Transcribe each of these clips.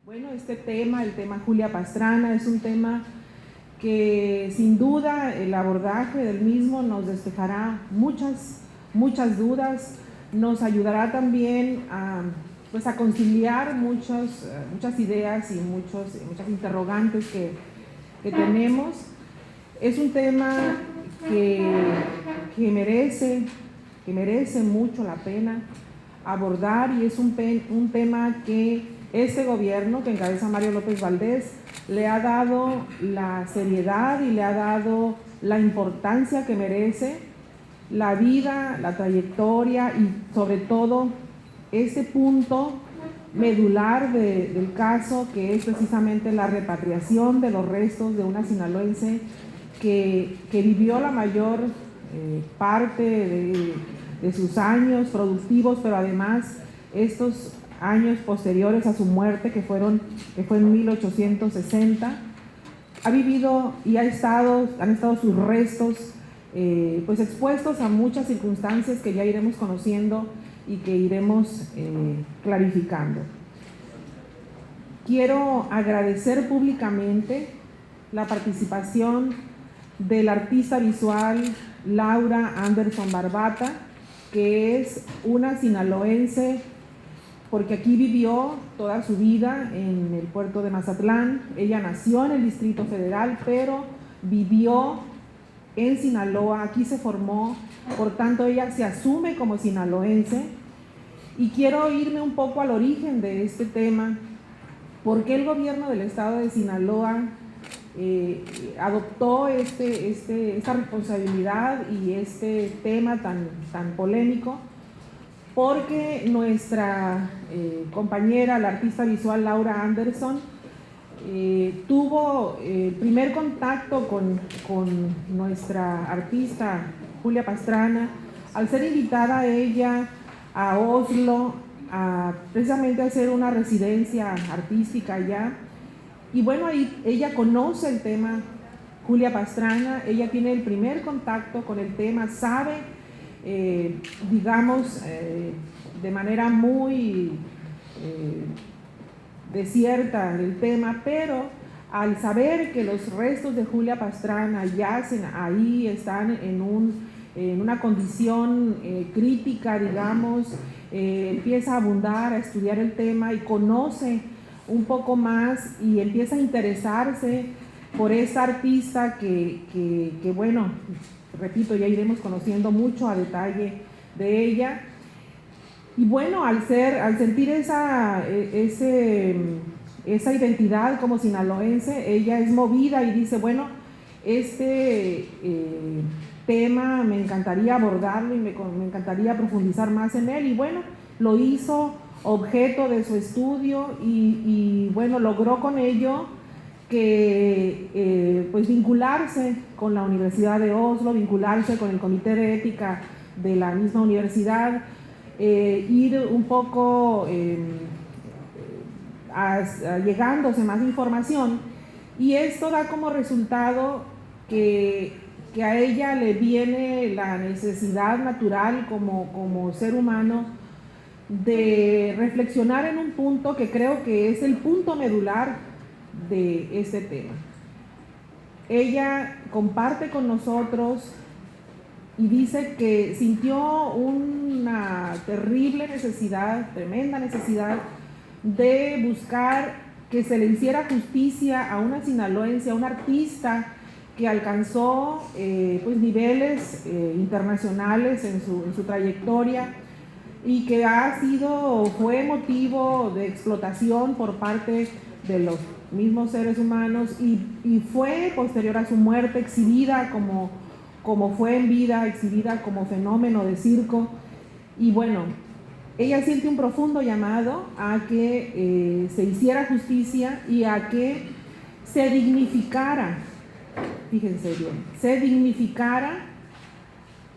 Bueno, este tema, el tema Julia Pastrana, es un tema que sin duda el abordaje del mismo nos despejará muchas dudas, nos ayudará también a conciliar muchas ideas y muchas interrogantes que tenemos. Es un tema que merece mucho la pena abordar, y es un tema que este gobierno que encabeza Mario López Valdés le ha dado la seriedad y le ha dado la importancia que merece, la vida, la trayectoria y sobre todo este punto medular del caso, que es precisamente la repatriación de los restos de una sinaloense que vivió la mayor parte de sus años productivos, pero además estos años posteriores a su muerte, que fue en 1860, ha vivido y han estado sus restos pues expuestos a muchas circunstancias que ya iremos conociendo y que iremos clarificando. Quiero agradecer públicamente la participación del artista visual Laura Anderson Barbata, que es una sinaloense porque aquí vivió toda su vida en el puerto de Mazatlán. Ella nació en el Distrito Federal, pero vivió en Sinaloa, aquí se formó, por tanto ella se asume como sinaloense. Y quiero irme un poco al origen de este tema. ¿Por qué el gobierno del estado de Sinaloa adoptó esta responsabilidad y este tema tan polémico? Porque nuestra compañera, la artista visual Laura Anderson, tuvo el primer contacto con nuestra artista Julia Pastrana al ser invitada ella a Oslo precisamente a hacer una residencia artística allá. Y bueno, ahí ella conoce el tema Julia Pastrana, ella tiene el primer contacto con el tema, sabe, de manera muy desierta del tema, pero al saber que los restos de Julia Pastrana yacen ahí, están en una condición crítica, digamos, empieza a abundar, a estudiar el tema y conoce un poco más y empieza a interesarse por esta artista que bueno, repito, ya iremos conociendo mucho a detalle de ella. Y bueno, al sentir esa identidad como sinaloense, ella es movida y dice, bueno, este tema me encantaría abordarlo y me encantaría profundizar más en él. Y bueno, lo hizo objeto de su estudio y bueno, logró con ello que pues vincularse con la Universidad de Oslo, vincularse con el Comité de Ética de la misma universidad, ir un poco llegándose más información, y esto da como resultado que a ella le viene la necesidad natural como ser humano de reflexionar en un punto que creo que es el punto medular de este tema. Ella comparte con nosotros y dice que sintió una terrible necesidad, tremenda necesidad, de buscar que se le hiciera justicia a una sinaloense, a una artista que alcanzó pues niveles internacionales en su trayectoria y que fue motivo de explotación por parte de los mismos seres humanos y fue posterior a su muerte exhibida como fue en vida, exhibida como fenómeno de circo. Y bueno, ella siente un profundo llamado a que se hiciera justicia y a que se dignificara, fíjense bien, se dignificara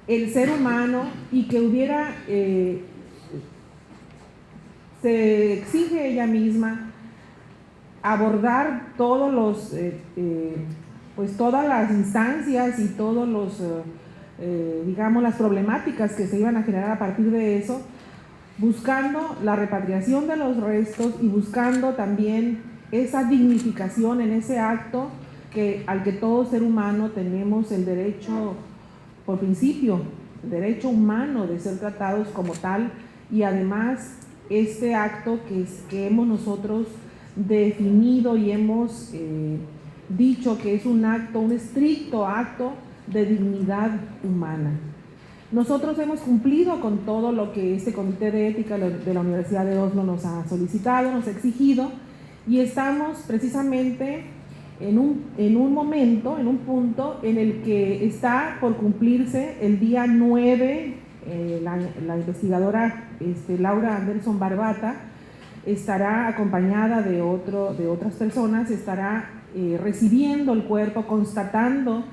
el ser humano y que hubiera, se exige ella misma abordar todas las instancias y todos digamos, las problemáticas que se iban a generar a partir de eso, buscando la repatriación de los restos y buscando también esa dignificación en ese acto al que todo ser humano tenemos el derecho, por principio, el derecho humano de ser tratados como tal, y además este acto que hemos nosotros definido y hemos dicho que es un estricto acto de dignidad humana. Nosotros hemos cumplido con todo lo que este Comité de Ética de la Universidad de Oslo nos ha solicitado, nos ha exigido, y estamos precisamente en un punto en el que está por cumplirse el día 9, la investigadora Laura Anderson Barbata estará acompañada de otras personas, estará recibiendo el cuerpo, constatando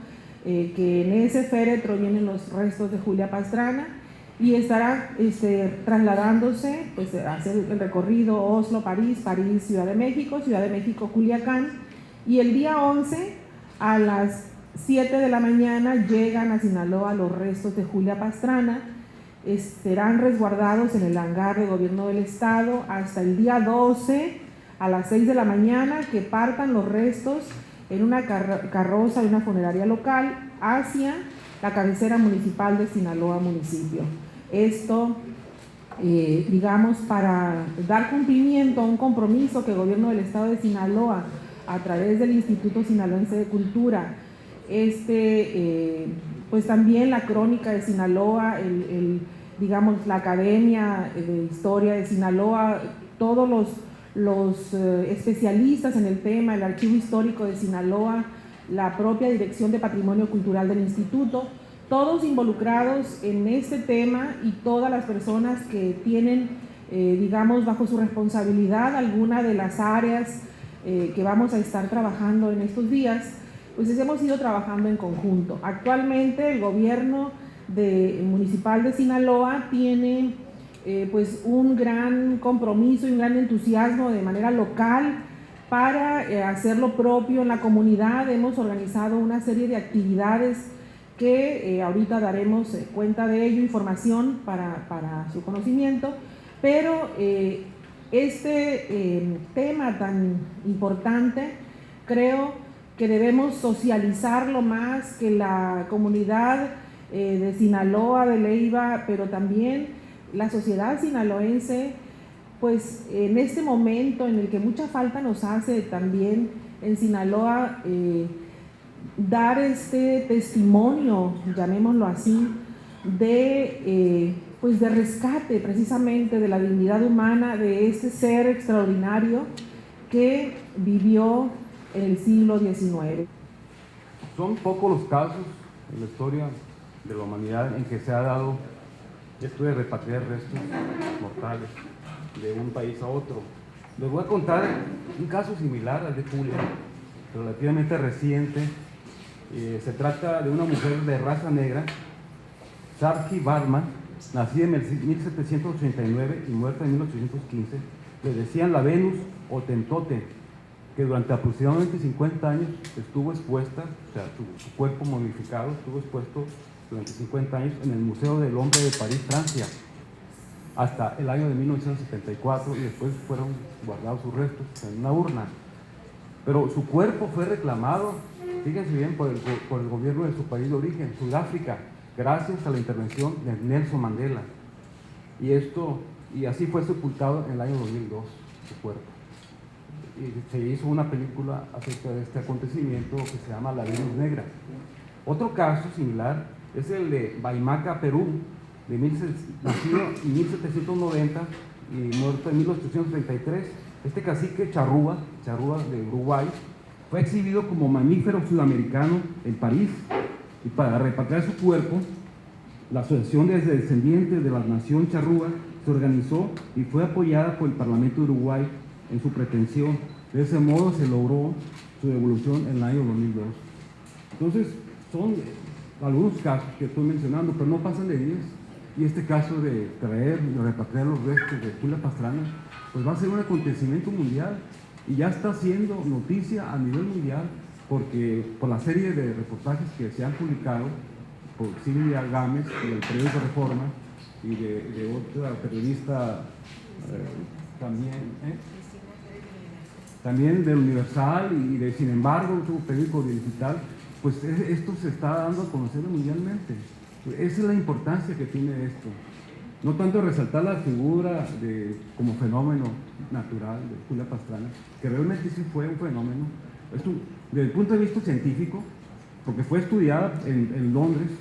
que en ese féretro vienen los restos de Julia Pastrana, y estará trasladándose pues, a hacer el recorrido Oslo-París, París-Ciudad de México, Culiacán, y el día 11 a las 7 de la mañana llegan a Sinaloa los restos de Julia Pastrana. Serán resguardados en el hangar de gobierno del estado hasta el día 12 a las 6 de la mañana, que partan los restos en una carroza de una funeraria local hacia la cabecera municipal de Sinaloa municipio. Esto, digamos, para dar cumplimiento a un compromiso que el gobierno del estado de Sinaloa, a través del Instituto Sinaloense de Cultura, pues también la Crónica de Sinaloa, digamos, la Academia de Historia de Sinaloa, todos los especialistas en el tema, el Archivo Histórico de Sinaloa, la propia Dirección de Patrimonio Cultural del Instituto, todos involucrados en este tema, y todas las personas que tienen, digamos, bajo su responsabilidad alguna de las áreas que vamos a estar trabajando en estos días, pues hemos ido trabajando en conjunto. Actualmente el gobierno municipal de Sinaloa tiene pues un gran compromiso y un gran entusiasmo de manera local para hacer lo propio en la comunidad. Hemos organizado una serie de actividades que ahorita daremos cuenta de ello, información para su conocimiento, pero tema tan importante creo que debemos socializarlo más, que la comunidad de Sinaloa, de Leiva, pero también la sociedad sinaloense, pues en este momento en el que mucha falta nos hace también en Sinaloa, dar este testimonio, llamémoslo así, pues de rescate precisamente de la dignidad humana de este ser extraordinario que vivió en el siglo XIX. Son pocos los casos en la historia de la humanidad en que se ha dado esto de repatriar restos mortales de un país a otro. Les voy a contar un caso similar al de Julia, relativamente reciente. Se trata de una mujer de raza negra, Saartjie Baartman, nacida en 1789 y muerta en 1815. Le decían la Venus o Tentote, que durante aproximadamente 50 años estuvo expuesta, o sea, su cuerpo momificado estuvo expuesto durante 50 años en el Museo del Hombre de París, Francia, hasta el año de 1974, y después fueron guardados sus restos en una urna. Pero su cuerpo fue reclamado, fíjense bien, por el gobierno de su país de origen, Sudáfrica, gracias a la intervención de Nelson Mandela. Y así fue sepultado en el año 2002, su cuerpo. Y se hizo una película acerca de este acontecimiento que se llama La Venus Negra. Otro caso similar es el de Baimaca, Perú, nacido en 1790 y muerto en 1833. Este cacique Charrúa de Uruguay, fue exhibido como mamífero sudamericano en París, y para repatriar su cuerpo, la Asociación de Descendientes de la Nación Charrúa se organizó y fue apoyada por el Parlamento de Uruguay en su pretensión. De ese modo se logró su devolución en el año 2002. Entonces, son algunos casos que estoy mencionando, pero no pasan de 10. Y este caso de traer y repatriar los restos de Julia Pastrana, pues va a ser un acontecimiento mundial, y ya está siendo noticia a nivel mundial, porque por la serie de reportajes que se han publicado por Silvia Gámez y el periódico Reforma, y de otra periodista también del Universal y de Sin embargo, otro periódico digital, pues esto se está dando a conocer mundialmente. Esa es la importancia que tiene esto. No tanto resaltar la figura como fenómeno natural de Julia Pastrana, que realmente sí fue un fenómeno, desde el punto de vista científico, porque fue estudiada en Londres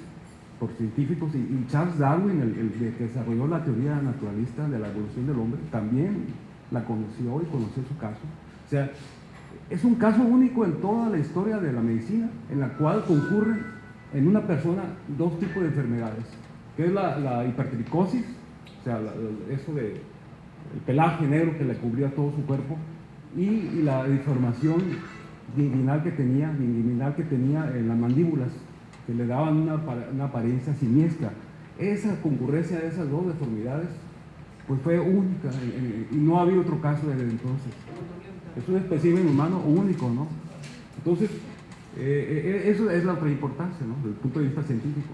por científicos, y Charles Darwin, el que desarrolló la teoría naturalista de la evolución del hombre, también la conoció y conoció su caso. O sea, es un caso único en toda la historia de la medicina, en la cual concurren en una persona dos tipos de enfermedades, que es la hipertricosis, o sea, eso de el pelaje negro que le cubría todo su cuerpo, y la deformación inguinal que tenía en las mandíbulas, que le daban una apariencia siniestra. Esa concurrencia de esas dos deformidades pues fue única, y no ha habido otro caso desde entonces. Es un espécimen humano único, ¿no? Entonces, eso es la otra importancia, ¿no? Desde el punto de vista científico.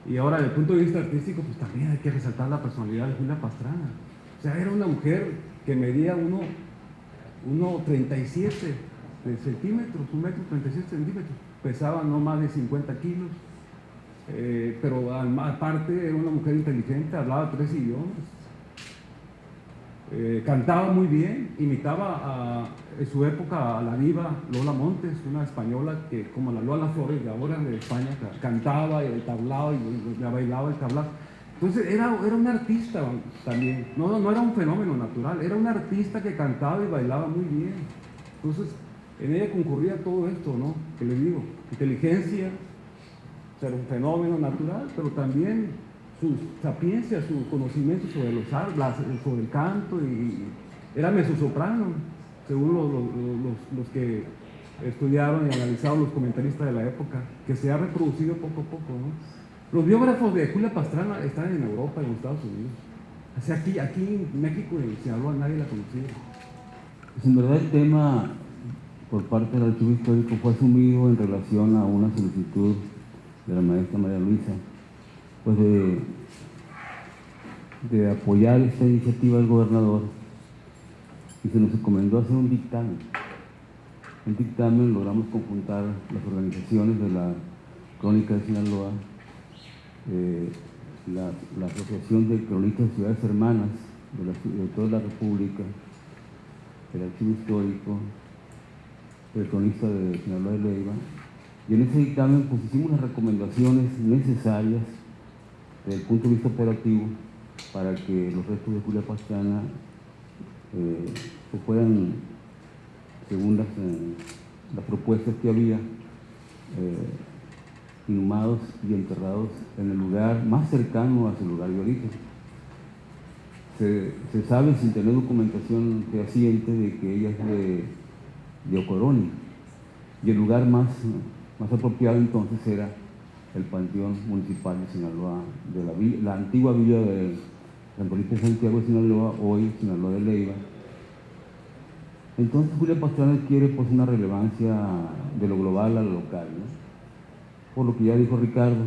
Y ahora, desde el punto de vista artístico, pues también hay que resaltar la personalidad de Julia Pastrana. O sea, era una mujer que medía 1,37 centímetros, 1,37 centímetros. Pesaba no más de 50 kilos, pero aparte era una mujer inteligente, hablaba 3 idiomas. Cantaba muy bien, imitaba en su época a la diva Lola Montes, una española que, como la Lola Flores de ahora de España, cantaba y tablaba y bailaba el tablao. Entonces era una artista también, no era un fenómeno natural, era una artista que cantaba y bailaba muy bien. Entonces en ella concurría todo esto, ¿no? Que les digo, inteligencia, o sea, era un fenómeno natural, pero también su sapiencia, su conocimiento sobre sobre el canto, y era mezzosoprano, según los que estudiaron y analizaron, los comentaristas de la época, que se ha reproducido poco a poco, ¿no? Los biógrafos de Julia Pastrana están en Europa y en Estados Unidos. O sea, aquí en México y en Sinaloa nadie la conocía. Pues en verdad el tema por parte del Archivo Histórico fue asumido en relación a una solicitud de la maestra María Luisa, pues de apoyar esta iniciativa del gobernador, y se nos encomendó hacer un dictamen. En dictamen logramos conjuntar las organizaciones de la Crónica de Sinaloa, la Asociación de Cronistas de Ciudades Hermanas de toda la República, el Archivo Histórico, el Cronista de Sinaloa de Leiva, y en ese dictamen pues hicimos las recomendaciones necesarias desde el punto de vista operativo para que los restos de Julia Pastrana fueran, según las propuestas que había, inhumados y enterrados en el lugar más cercano a su lugar de origen. Se sabe, sin tener documentación fehaciente, de que ella es de Ocoroni, y el lugar más apropiado entonces era el Panteón Municipal de Sinaloa, de la antigua villa de San Felipe Santiago de Sinaloa, hoy Sinaloa de Leiva. Entonces Julia Pastrana adquiere pues una relevancia de lo global a lo local, ¿no? Por lo que ya dijo Ricardo,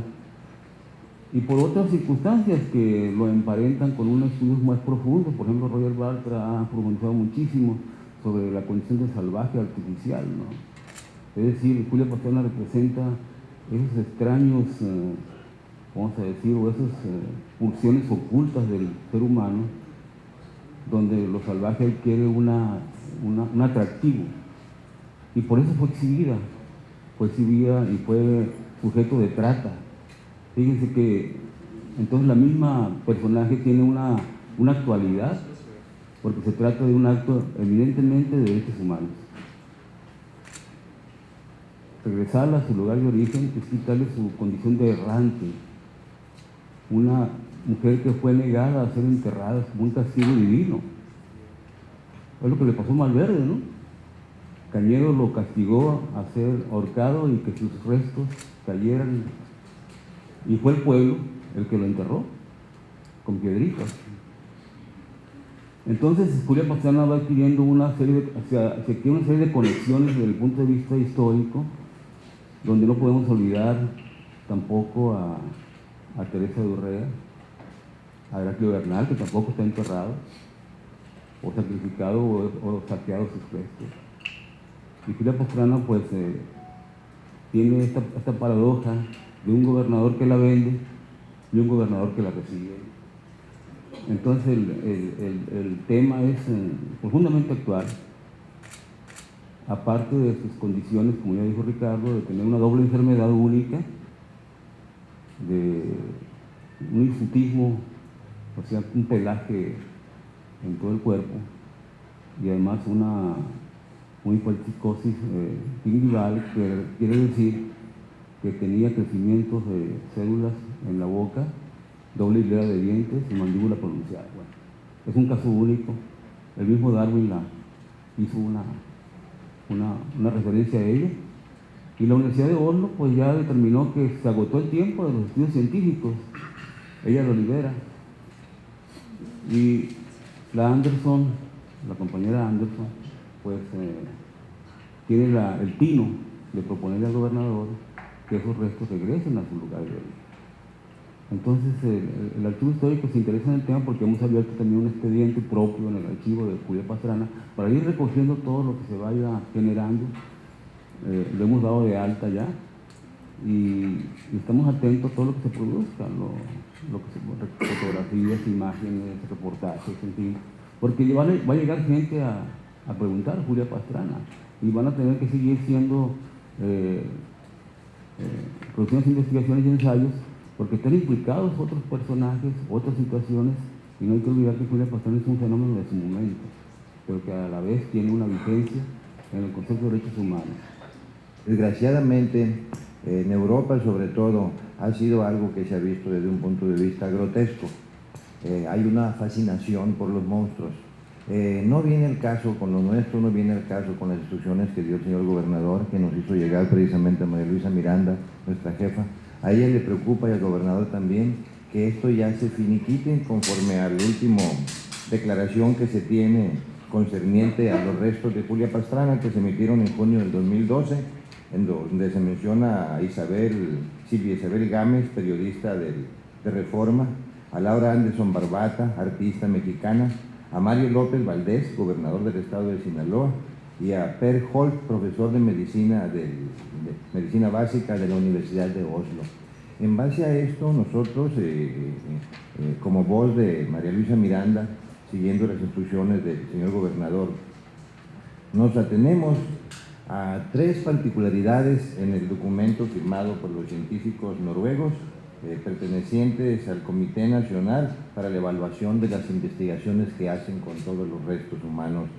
y por otras circunstancias que lo emparentan con unos estudios más profundos. Por ejemplo, Roger Bartra ha profundizado muchísimo sobre la condición de salvaje artificial, ¿no? Es decir, Julia Pastrana representa esos extraños, vamos a decir, o esas pulsiones ocultas del ser humano, donde lo salvaje adquiere un atractivo, y por eso fue exhibida y fue sujeto de trata. Fíjense que entonces la misma personaje tiene una actualidad, porque se trata de un acto evidentemente de derechos humanos. Regresarla a su lugar de origen es quitarle su condición de errante, una mujer que fue negada a ser enterrada como un castigo divino. Es lo que le pasó a Malverde, ¿no? Cañedo lo castigó a ser ahorcado y que sus restos cayeran, y fue el pueblo el que lo enterró con piedritas. Entonces Julia Pastrana va adquiriendo una serie de conexiones desde el punto de vista histórico, donde no podemos olvidar tampoco a Teresa de Urrea, a Heraclio Bernal, que tampoco está enterrado, o sacrificado o saqueado sus restos. Y Julia Pastrana pues tiene esta paradoja de un gobernador que la vende y un gobernador que la recibe. Entonces el tema es profundamente actual, aparte de sus condiciones, como ya dijo Ricardo, de tener una doble enfermedad única, de un hirsutismo, o sea, un pelaje en todo el cuerpo, y además una hipertricosis gingival, que quiere decir que tenía crecimientos de células en la boca, doble hilera de dientes y mandíbula pronunciada. Bueno, es un caso único. El mismo Darwin hizo una referencia a ella, y la Universidad de Oslo pues ya determinó que se agotó el tiempo de los estudios científicos. Ella lo libera, y la Anderson, la compañera Anderson, pues tiene el tino de proponerle al gobernador que esos restos regresen a su lugar de origen. Entonces el archivo histórico se interesa en el tema porque hemos abierto también un expediente propio en el archivo de Julia Pastrana para ir recogiendo todo lo que se vaya generando. Lo hemos dado de alta ya, y estamos atentos a todo lo que se produzca, fotografías, imágenes, reportajes, en fin, porque va a llegar gente a preguntar a Julia Pastrana, y van a tener que seguir siendo producciones, investigaciones y ensayos, porque están implicados otros personajes, otras situaciones, y no hay que olvidar que Julia Pastrana es un fenómeno de su momento, pero que a la vez tiene una vigencia en el concepto de derechos humanos. Desgraciadamente, en Europa sobre todo, ha sido algo que se ha visto desde un punto de vista grotesco. Hay una fascinación por los monstruos. No viene el caso con lo nuestro, no viene el caso con las instrucciones que dio el señor gobernador, que nos hizo llegar precisamente a María Luisa Miranda, nuestra jefa. A ella le preocupa, y al gobernador también, que esto ya se finiquite conforme a la última declaración que se tiene concerniente a los restos de Julia Pastrana, que se emitieron en junio del 2012, en donde se menciona a Silvia Isabel Gámez, periodista de Reforma, a Laura Anderson Barbata, artista mexicana, a Mario López Valdés, gobernador del estado de Sinaloa, y a Per Holt, profesor de medicina básica de la Universidad de Oslo. En base a esto, nosotros, como voz de María Luisa Miranda, siguiendo las instrucciones del señor gobernador, nos atenemos a 3 particularidades en el documento firmado por los científicos noruegos pertenecientes al Comité Nacional para la Evaluación de las Investigaciones que hacen con todos los restos humanos.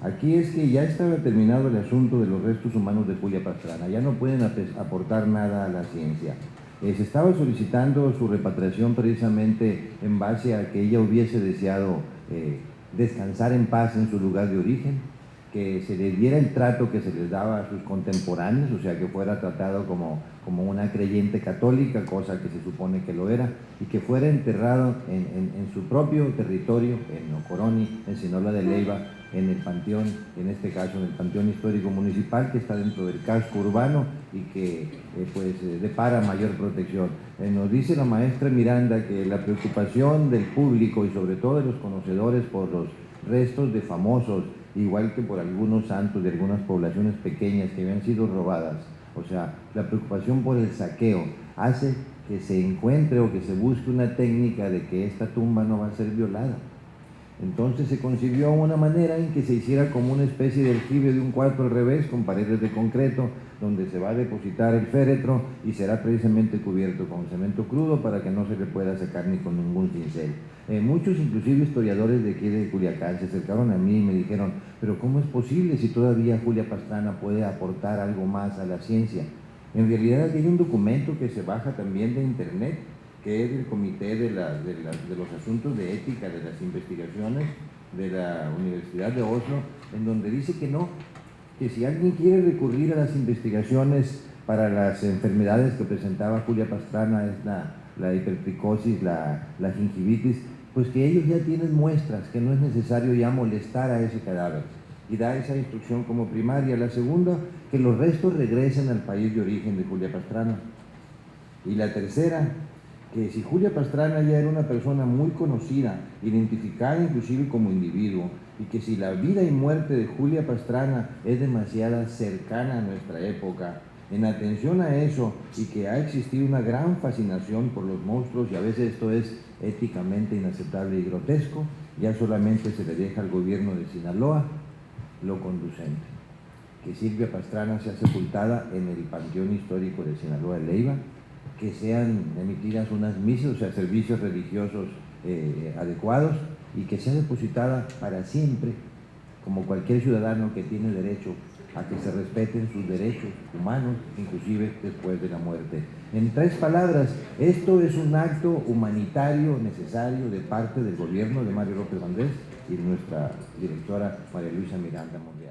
Aquí es que ya estaba terminado el asunto de los restos humanos de Julia Pastrana, ya no pueden aportar nada a la ciencia. Se estaba solicitando su repatriación precisamente en base a que ella hubiese deseado descansar en paz en su lugar de origen, que se le diera el trato que se les daba a sus contemporáneos, o sea, que fuera tratado como una creyente católica, cosa que se supone que lo era, y que fuera enterrado en su propio territorio, en Ocoroni, en Sinaloa de Leiva, en el panteón, en este caso en el Panteón Histórico Municipal, que está dentro del casco urbano y que depara mayor protección. Nos dice la maestra Miranda que la preocupación del público y sobre todo de los conocedores por los restos de famosos, igual que por algunos santos de algunas poblaciones pequeñas que habían sido robadas, o sea, la preocupación por el saqueo hace que se encuentre o que se busque una técnica de que esta tumba no va a ser violada. Entonces se concibió una manera en que se hiciera como una especie de aljibe de un cuarto al revés, con paredes de concreto, donde se va a depositar el féretro y será precisamente cubierto con cemento crudo para que no se le pueda sacar ni con ningún cincel. Muchos, inclusive historiadores de aquí de Culiacán, se acercaron a mí y me dijeron, pero ¿cómo es posible si todavía Julia Pastrana puede aportar algo más a la ciencia? En realidad hay un documento que se baja también de internet, que es del Comité de los Asuntos de Ética de las Investigaciones de la Universidad de Oslo, en donde dice que no, que si alguien quiere recurrir a las investigaciones para las enfermedades que presentaba Julia Pastrana, es la hipertricosis, la gingivitis, pues que ellos ya tienen muestras, que no es necesario ya molestar a ese cadáver, y da esa instrucción como primaria. La segunda, que los restos regresen al país de origen de Julia Pastrana. Y la tercera, que si Julia Pastrana ya era una persona muy conocida, identificada inclusive como individuo, y que si la vida y muerte de Julia Pastrana es demasiado cercana a nuestra época, en atención a eso, y que ha existido una gran fascinación por los monstruos, y a veces esto es éticamente inaceptable y grotesco, ya solamente se le deja al gobierno de Sinaloa lo conducente. Que Silvia Pastrana sea sepultada en el Panteón Histórico de Sinaloa de Leiva, que sean emitidas unas misas, o sea, servicios religiosos adecuados, y que sea depositada para siempre, como cualquier ciudadano que tiene derecho a que se respeten sus derechos humanos, inclusive después de la muerte. En 3 palabras, esto es un acto humanitario necesario de parte del gobierno de Mario López Valdés y de nuestra directora María Luisa Miranda Montes.